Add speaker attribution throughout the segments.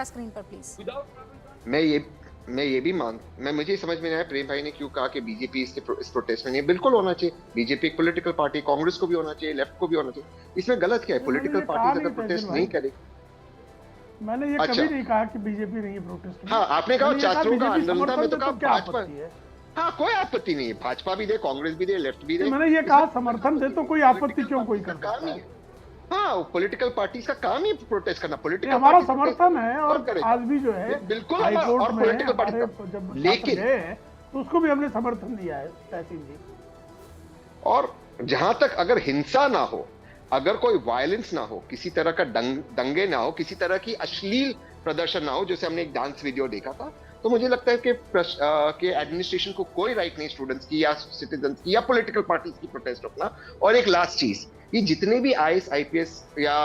Speaker 1: Screen पर please.
Speaker 2: मैं ये मैं मुझे समझ में नहीं आया प्रेम भाई ने क्यों कहा कि बीजेपी इस प्रोटेस्ट में नहीं है। बिल्कुल होना चाहिए, बीजेपी एक पॉलिटिकल पार्टी, कांग्रेस को भी होना चाहिए, लेफ्ट को भी होना चाहिए। इसमें गलत क्या है? पॉलिटिकल पार्टीज अगर प्रोटेस्ट नहीं करे।
Speaker 3: मैंने ये कभी नहीं कहा कि बीजेपी नहीं है प्रोटेस्ट में।
Speaker 2: हाँ, आपने कहा छात्रों का आंदोलन था, मैं तो कहा भाजपा।
Speaker 3: है?
Speaker 2: हाँ, कोई आपत्ति नहीं है, भाजपा भी दे, कांग्रेस भी दे, लेफ्ट भी दे।
Speaker 3: मैंने ये कहा समर्थन दे तो कोई आपत्ति क्यों कोई करता है?
Speaker 2: हाँ, पॉलिटिकल पार्टीज का काम ही प्रोटेस्ट करना। पॉलिटिकल
Speaker 3: हमारा समर्थन है और आज भी जो है
Speaker 2: बिल्कुल
Speaker 3: हाईकोर्ट में
Speaker 2: पॉलिटिकल पार्टी
Speaker 3: जब
Speaker 2: लेकिन
Speaker 3: तो उसको भी हमने समर्थन दिया है तहसील जी।
Speaker 2: और जहां तक अगर हिंसा ना हो, अगर कोई वायलेंस ना हो, किसी तरह का दंगे ना हो, किसी तरह की अश्लील प्रदर्शन ना हो, जैसे हमने एक डांस वीडियो देखा था, तो मुझे लगता है कि एडमिनिस्ट्रेशन को कोई राइट नहीं स्टूडेंट्स की या सिटीजन्स की या पॉलिटिकल पार्टीज की प्रोटेस्ट रोकना। और एक लास्ट चीज, ये जितने भी आईएएस आईपीएस या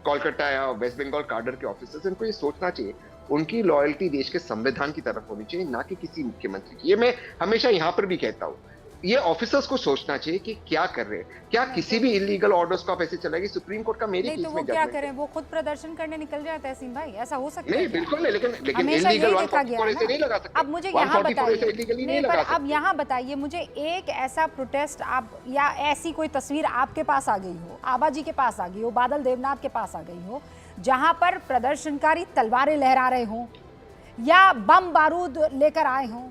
Speaker 2: कोलकाता या वेस्ट बंगाल काडर के ऑफिसर्स, इनको ये सोचना चाहिए उनकी लॉयल्टी देश के संविधान की तरफ होनी चाहिए, ना कि किसी मुख्यमंत्री की। ये मैं हमेशा यहां पर भी कहता हूं, ये ऑफिसर्स को सोचना चाहिए कि क्या कर रहे हैं। क्या किसी भी इलीगल ऑर्डर्स को आप ऐसे चलाएंगे? सुप्रीम कोर्ट का मेरी केस में
Speaker 1: तो वो क्या करें, वो खुद प्रदर्शन करने निकल जाए तहसीन भाई, ऐसा हो सकता है?
Speaker 2: नहीं, बिल्कुल नहीं, लेकिन इलीगल 144 ऐसे नहीं लगा सकते।
Speaker 1: अब मुझे यहाँ
Speaker 2: बताइए,
Speaker 1: नहीं, पर अब यहाँ बताइए मुझे एक ऐसा प्रोटेस्ट आप या ऐसी कोई तस्वीर आपके पास आ गई हो, आबा जी के पास आ गई हो, बादल देवनाथ के पास आ गई हो, जहां पर प्रदर्शनकारी तलवारें लहरा रहे हो या बम बारूद लेकर आए हो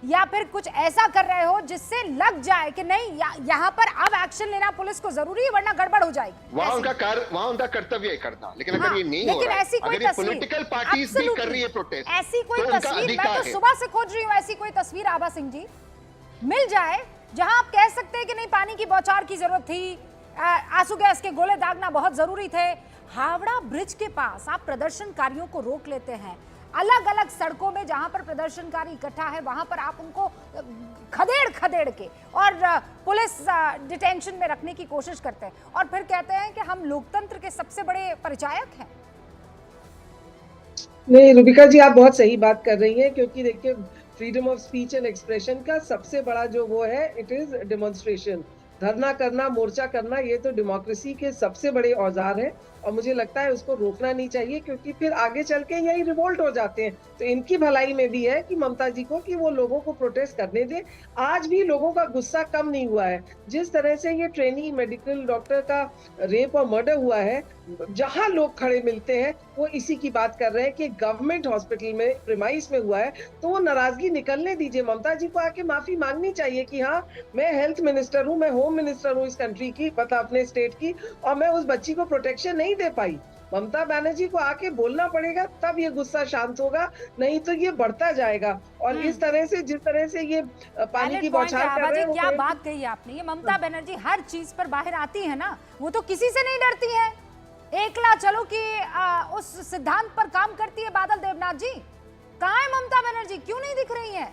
Speaker 1: या फिर कुछ ऐसा कर रहे हो जिससे लग जाए कि नहीं यहाँ पर अब एक्शन लेना पुलिस को जरूरी है वरना गड़बड़ हो जाएगी।
Speaker 2: वहाँ उनका कर्तव्य है करना, लेकिन अगर ये नहीं हो रहा है,
Speaker 1: ऐसी कोई तस्वीर
Speaker 2: पॉलिटिकल पार्टीज भी कर रही है प्रोटेस्ट,
Speaker 1: ऐसी कोई तस्वीर मैं तो सुबह से खोज रही हूँ, ऐसी कोई तस्वीर आबा सिंह जी मिल जाए जहां आप कह सकते हैं कि नहीं पानी की बौछार की जरूरत थी, आंसू गैस के गोले दागना बहुत जरूरी थे। हावड़ा ब्रिज के पास आप प्रदर्शनकारियों को रोक लेते हैं, अलग अलग सड़कों में जहां पर प्रदर्शनकारी इकट्ठा है वहां पर आप उनको खदेड़ के और पुलिस डिटेंशन में रखने की कोशिश करते हैं और फिर कहते हैं कि हम लोकतंत्र के सबसे बड़े परिचायक हैं।
Speaker 4: नहीं रुबिका जी, आप बहुत सही बात कर रही हैं, क्योंकि देखिए freedom of speech and expression का सबसे बड़ा जो वो है, इट इज डेमोन्स्ट्रेशन। धरना करना, मोर्चा करना, ये तो डेमोक्रेसी के सबसे बड़े औजार है और मुझे लगता है उसको रोकना नहीं चाहिए, क्योंकि फिर आगे चल के यही रिवोल्ट हो जाते हैं। तो इनकी भलाई में भी है कि ममता जी को कि वो लोगों को प्रोटेस्ट करने दे। आज भी लोगों का गुस्सा कम नहीं हुआ है। जिस तरह से ये ट्रेनी मेडिकल डॉक्टर का रेप और मर्डर हुआ है, जहां लोग खड़े मिलते हैं वो इसी की बात कर रहे हैं कि गवर्नमेंट हॉस्पिटल में प्रीमाइस में हुआ है, तो वो नाराजगी निकलने दीजिए। ममता जी को आके माफी मांगनी चाहिए कि हाँ, मैं हेल्थ मिनिस्टर हूँ, मैं होम मिनिस्टर हूँ इस कंट्री की, मतलब अपने स्टेट की, और मैं उस बच्ची को प्रोटेक्शन नहीं दे पाई। ममता बनर्जी को आके बोलना पड़ेगा, तब ये गुस्सा शांत होगा, नहीं तो ये बढ़ता जाएगा। और इस तरह से जिस तरह से ये पानी की बौछार कर रहे हैं,
Speaker 1: क्या बात कही आपने, ये ममता बनर्जी हर चीज पर बाहर आती है ना, वो तो किसी से नहीं डरती है। एकला चलो कि उस सिद्धांत पर काम करती है बादल देवनाथ जी। कहाँ है ममता बनर्जी, क्यों नहीं दिख रही है?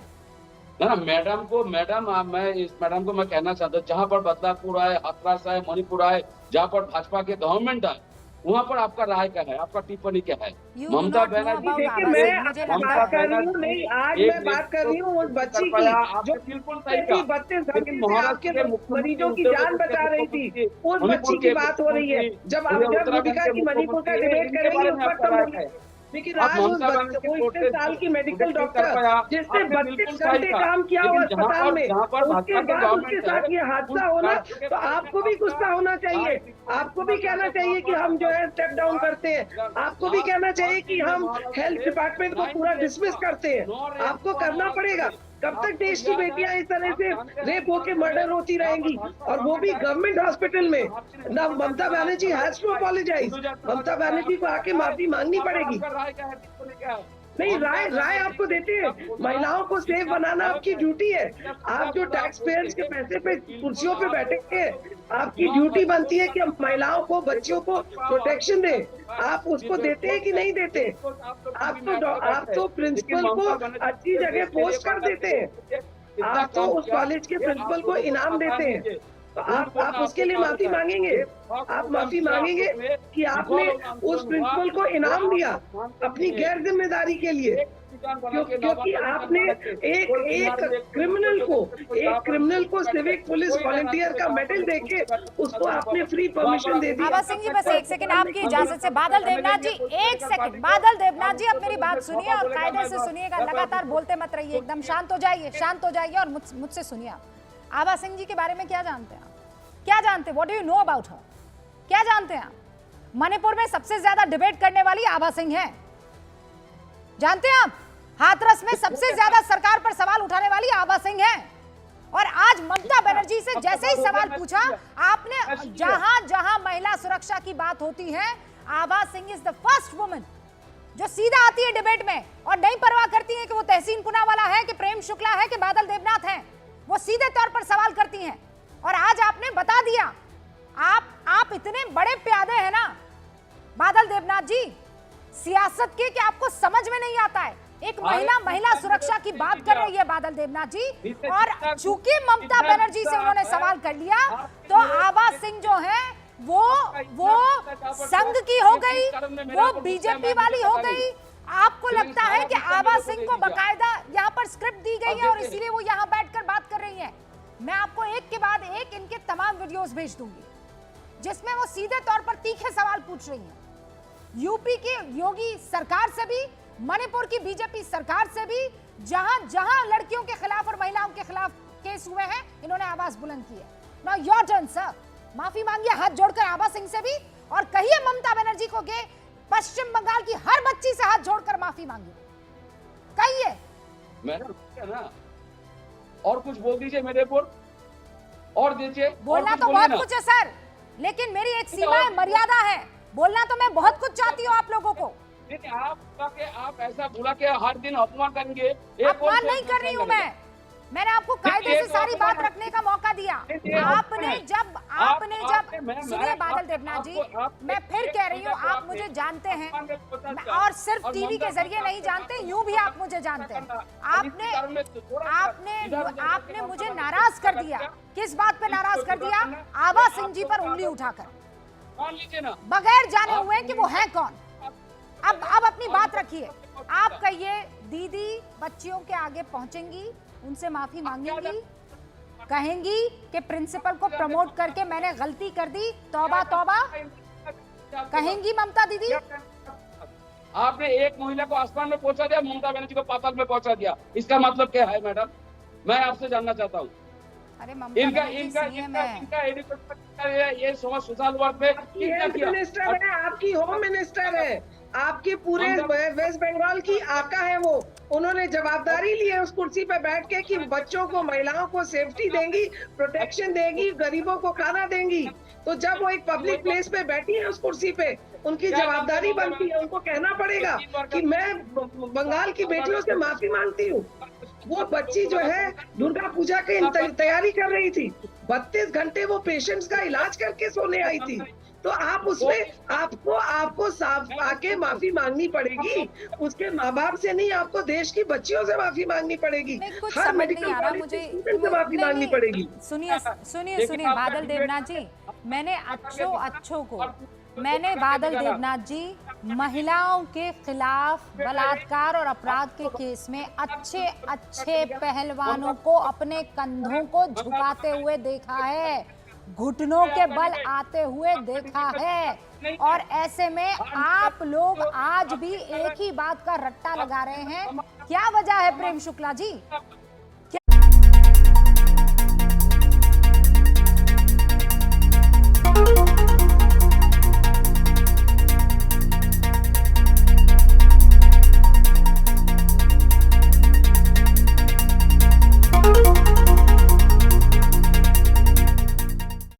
Speaker 5: ना मैं इस मैडम को मैं कहना चाहता हूँ, जहाँ पर बदलापुर आए, हाथरस आए, मणिपुर आए, जहाँ पर भाजपा के गवर्नमेंट आए, वहाँ पर आपका राय क्या है, आपका टिप्पणी क्या है? ममता बनर्जी,
Speaker 4: देखिए मैं बात कर रही हूँ, नहीं आज मैं बात कर रही हूँ उस बच्ची की जो
Speaker 5: बिल्कुल सही कहा,
Speaker 4: 32 घंटे से आपके मरीजों की जान बचा रही थी, उस बच्ची की बात हो रही है। जब रुबिका की मणिपुर का डिबेट करेंगे उस वक्त, लेकिन आज वो 21 साल की मेडिकल डॉक्टर जिसने 32 घंटे काम किया हो अस्पताल में, उसके बाद उसके साथ ये हादसा होना, तो आपको भी गुस्सा होना चाहिए। आपको भी कहना चाहिए कि हम जो है स्टेप डाउन करते हैं। आपको भी कहना चाहिए कि हम हेल्थ डिपार्टमेंट को पूरा डिसमिस करते हैं। आपको करना पड़ेगा। कब तक देश की बेटियां इस तरह से रेप होके मर्डर होती रहेंगी, और वो भी गवर्नमेंट हॉस्पिटल में? ना Mamata Banerjee has to apologise. Mamata Banerjee को आके माफी मांगनी पड़ेगी। नहीं, राय आपको देते हैं, महिलाओं को सेफ बनाना आपकी ड्यूटी है। आप जो टैक्स पेयर्स के पैसे पे कुर्सियों पे बैठे हैं, आपकी ड्यूटी बनती है कि महिलाओं को, बच्चियों को प्रोटेक्शन दें। आप उसको देते हैं कि नहीं देते? आप तो प्रिंसिपल को अच्छी जगह पोस्ट कर देते हैं, आप तो उस कॉलेज के प्रिंसिपल को इनाम देते हैं। तो आप उसके लिए माफी मांगेंगे? आप माफी मांगेंगे कि आपने उस प्रिंसिपल को इनाम दिया अपनी गैर जिम्मेदारी के लिए? क्योंकि आपने एक क्रिमिनल को सिविक पुलिस वॉलंटियर का मेडल देके उसको आपने फ्री परमिशन दे दी।
Speaker 1: आभा सिंह जी बस एक सेकंड आपकी इजाजत से। बादल देवनाथ जी एक सेकंड, बादल देवनाथ जी अब मेरी बात सुनिए और कायदे से सुनिएगा, लगातार बोलते मत रहिए, एकदम शांत हो जाइए और मुझसे सुनिए। आभा सिंह जी के बारे में क्या जानते हैं आप? क्या जानते हैं? What do you know about her? क्या जानते हैं आप? मणिपुर में सबसे ज्यादा डिबेट करने वाली आभा सिंह है, जानते हैं आप? हाथरस में सबसे ज्यादा सरकार पर सवाल उठाने वाली आभा सिंह है। और आज ममता बनर्जी से जैसे ही सवाल पूछा आपने, जहां जहां महिला सुरक्षा की बात होती है, Abha Singh is the first woman जो सीधा आती है डिबेट में और नहीं परवाह करती है कि वो तहसीन पूनावाला है कि प्रेम शुक्ला है कि बादल देवनाथ है, वो सीधे तौर पर सवाल करती हैं। और आज आपने बता दिया, आप इतने बड़े प्यादे हैं ना बादल देवनाथ जी सियासत के, कि आपको समझ में नहीं आता है। एक महिला सुरक्षा की बात कर रही है बादल देवनाथ जी, और चूंकि ममता बनर्जी से उन्होंने सवाल कर लिया तो आभा सिंह जो है वो संघ की हो गई, वो बीजेपी वाली हो गई। आपको लगता है कि आभा सिंह को बकायदा यहाँ पर स्क्रिप्ट दी गई है और इसीलिए वो यहाँ बैठकर बात कर रही है? मैं आपको एक के बाद एक इनके तमाम वीडियोस भेज दूंगी जिसमें वो सीधे तौर पर तीखे सवाल पूछ रही हैं, यूपी की योगी सरकार से भी, मणिपुर की बीजेपी सरकार से भी, जहां जहां लड़कियों के खिलाफ और महिलाओं के खिलाफ केस हुए हैं, इन्होंने आवाज बुलंद की है। नाउ योर टर्न सर, माफी मांगिए हाथ जोड़कर आभा सिंह से भी, और कहिए ममता बनर्जी को कि पश्चिम बंगाल की हर बच्ची से हाथ जोड़कर माफी मांगिए, कहिए।
Speaker 5: मैडम ना और कुछ बोल दीजिए मेरे ऊपर, और दीजिए।
Speaker 1: बोलना तो बहुत कुछ है सर, लेकिन मेरी एक सीमा है, मर्यादा है। बोलना तो मैं बहुत कुछ चाहती हूँ आप लोगों को।
Speaker 5: आप ऐसा बुला के हर दिन अपमान करेंगे।
Speaker 1: अपमान नहीं कर रही हूँ मैंने आपको कायदे से सारी बात रखने का मौका दिया। आपने जब सुनिए बादल देवनाथ जी, मैं फिर कह रही हूँ, आप मुझे जानते हैं और सिर्फ टीवी के जरिए नहीं जानते, यूं भी आप मुझे जानते हैं। आपने मुझे नाराज कर दिया। किस बात पे नाराज कर दिया? आभा सिंह जी पर उंगली उठाकर, बगैर जाने हुए कि वो है कौन। अब अपनी बात रखिए। आप कहिए दीदी बच्चियों के आगे पहुंचेंगी, उनसे माफी मांगेंगी, कहेंगी कि प्रिंसिपल को प्रमोट करके मैंने गलती कर दी, तौबा तौबा, कहेंगी ममता दीदी?
Speaker 5: आपने एक महिला को आसमान में पहुंचा दिया, ममता बनर्जी को पाताल में पहुंचा दिया, इसका मतलब क्या है मैडम? मैं आपसे जानना चाहता हूँ।
Speaker 1: अरे
Speaker 5: इनका ये सोशल वर्क में
Speaker 4: मिनिस्टर है, आपकी होम मिनिस्टर है, आपके पूरे वेस्ट बंगाल की आका है वो। उन्होंने जवाबदारी ली है उस कुर्सी पे बैठ के कि बच्चों को, महिलाओं को सेफ्टी देंगी, प्रोटेक्शन देंगी, गरीबों को खाना देंगी। तो जब वो एक पब्लिक प्लेस पे बैठी है उस कुर्सी पे, उनकी जवाबदारी बनती है, उनको कहना पड़ेगा कि मैं बंगाल की बेटियों से माफी मांगती हूँ। वो बच्ची जो है दुर्गा पूजा की तैयारी कर रही थी, 32 घंटे वो पेशेंट्स का इलाज करके सोने आई थी। तो आप उसमें आपको साफ आके माफी मांगनी पड़ेगी, उसके माँ बाप से नहीं, आपको देश की बच्चियों से माफी मांगनी पड़ेगी, हर मेडिकल कॉलेज के स्टूडेंट से माफी मांगनी पड़ेगी।
Speaker 1: सुनिए बादल देवनाथ जी, मैंने बादल देवनाथ जी महिलाओं के खिलाफ बलात्कार और अपराध के केस में अच्छे पहलवानों को अपने कंधों को झुकाते हुए देखा है, घुटनों के बल आते हुए देखा है। और ऐसे में आप लोग आज भी एक ही बात का रट्टा लगा रहे हैं। क्या वजह है प्रेम शुक्ला जी?